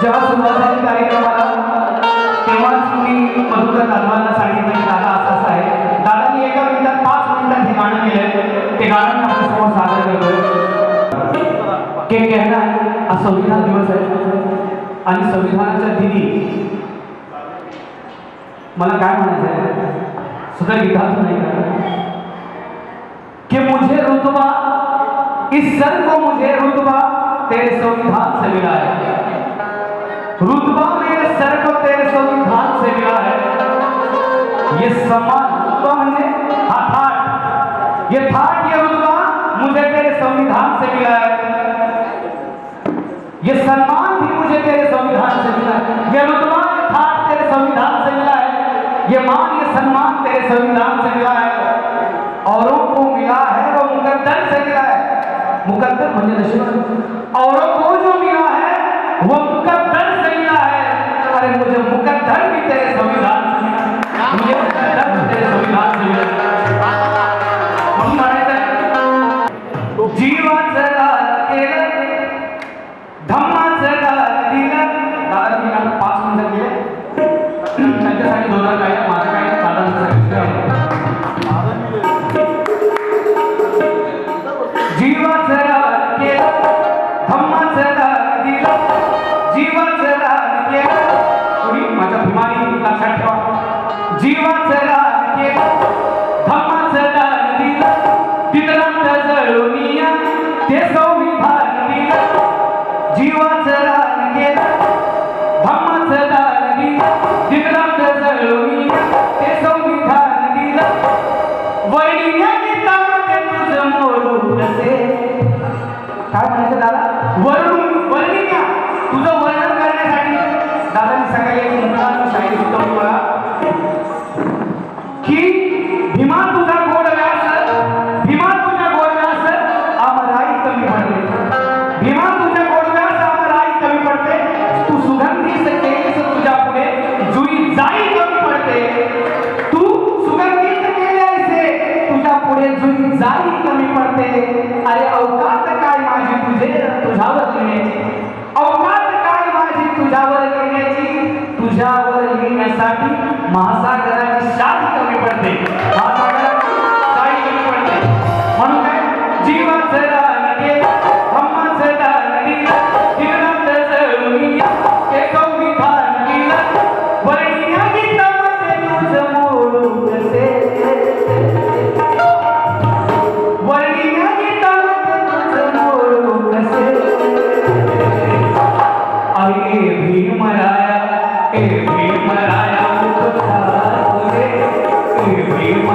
जेव्हा सुरुवात झाली कार्यक्रमाला तेव्हाच मी मधुकर दादांना सांगितलं की दादा असं आहे. दादांनी एका मिनिटात 5 मिनिटात हे गाणं केलंय. ते गाणं मी आपल्यासमोर सादर करतोय. के कहना हा संविधान दिवस आहे आणि संविधानाच्या दिनी मला काय म्हणायचं आहे सुधर गीतातून नाही का कि मुझे रुतबा इस सर को मुझे रुतबा तेरे संविधान से मिला है. रुतबा मेरे सर को तेरे संविधान से मिला है. ये सम्मान रुतबा म्हणजे हा थाट ये रुतबा मुझे तेरे संविधान से मिला है. ये सम्मान भी मुझे तेरे संविधान से मिला है. ये रुतबा ये थाट तेरे संविधान से मिला है. ये मान ये सम्मान तेरे संविधान से मिला है. औरों को मिला है वो मुकद्दर से मिला है. मुकद्दर म्हणजे नशीब. औरों को जो मिला है वो मुकद्दर से मिला है. अरे मुझे मुकद्दर भी तेरे संविधान से मिला है. मुझे मुकद्दर भी तेरे संविधान से मिला है. म्हणून म्हणायचं जीवाचं दान केलं धम्माचं दान दिलं. दादांनी मला 5 मिनिटं दिले त्यांच्यासाठी 2 काय माझं काय जीवाचं दान केलं धम्माचं दान दिलं. जीवाचं दान केलं कोणी माझ्या भीमानी लक्षात ठेवा. जीवाचं दान केलं धम्माचं दान दिलं. दिनांत जळूनिया ते संविधान दिलं. जीवाचं दान केलं धम्माचं दान दिलं. दिनांत जळूनिया ते संविधान दिलं. वैरिया गीतामध्ये तुझं मोरू कसे काय म्हणायचं दादा वर्णिया तुझं वर्णन करण्यासाठी दादांनी सकाळी एक मुलांना शाळेत शिकवली मला की भीमा तुझा गोड व्यास भीमा तुझ्या गोड व्यास अमराई कमी पडते. भीमा तुझ्या गोड व्यास अमराई कमी पडते. तू सुगंधी केलीस तुझ्या पुढे जुई जाई कमी पडते. तू सुगंधित केल्यास तुझ्या पुढे जुई जाई कमी पडते. अरे अवकात काय माझी तुझे तुझ्यावर येण्याची. अवकात काय माझी तुझ्यावर येण्याची. तुझ्यावर येण्यासाठी महासागराची शाही कमी पडते. महासागराची शाही कमी पडते. म्हणून काय जीवाचं दान केलं धम्माचं दान दिलं. दिनांत जळूनिया ते संविधान दिलं. वर्णिया गीतामध्ये तुझं मोडू कसे. वर्णिया गीतामध्ये तुझं मोडू कसे. अरे भीमराया ए भीमराया उपकार तुझे. ए भीम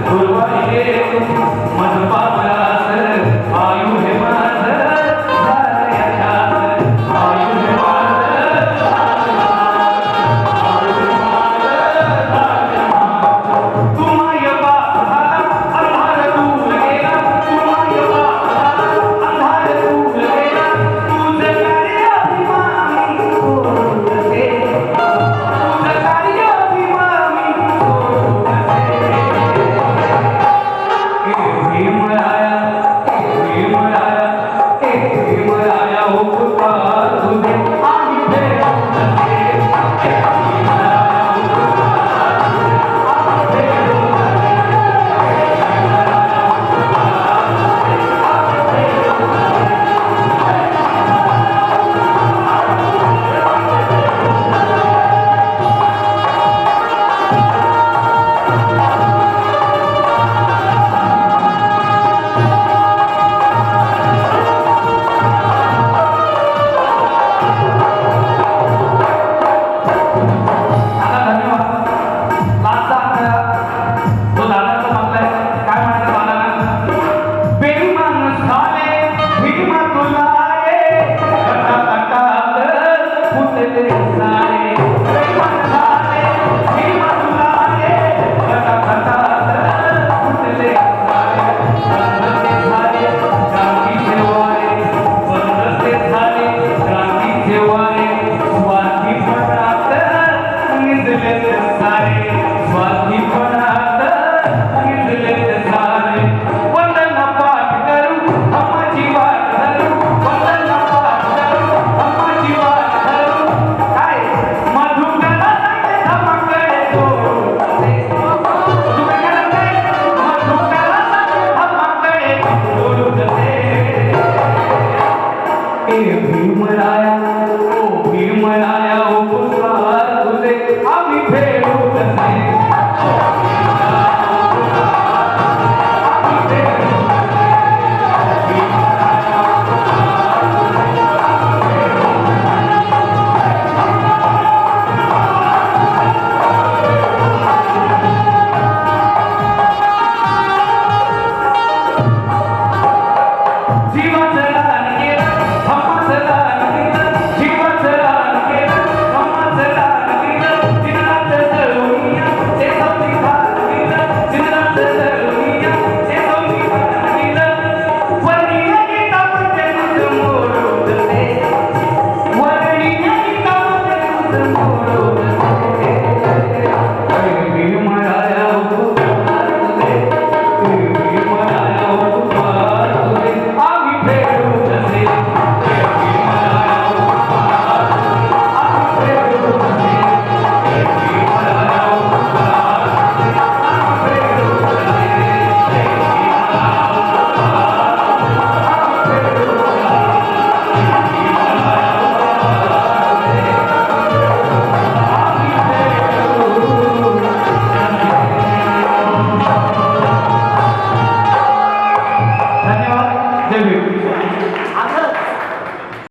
गुरुवारी गे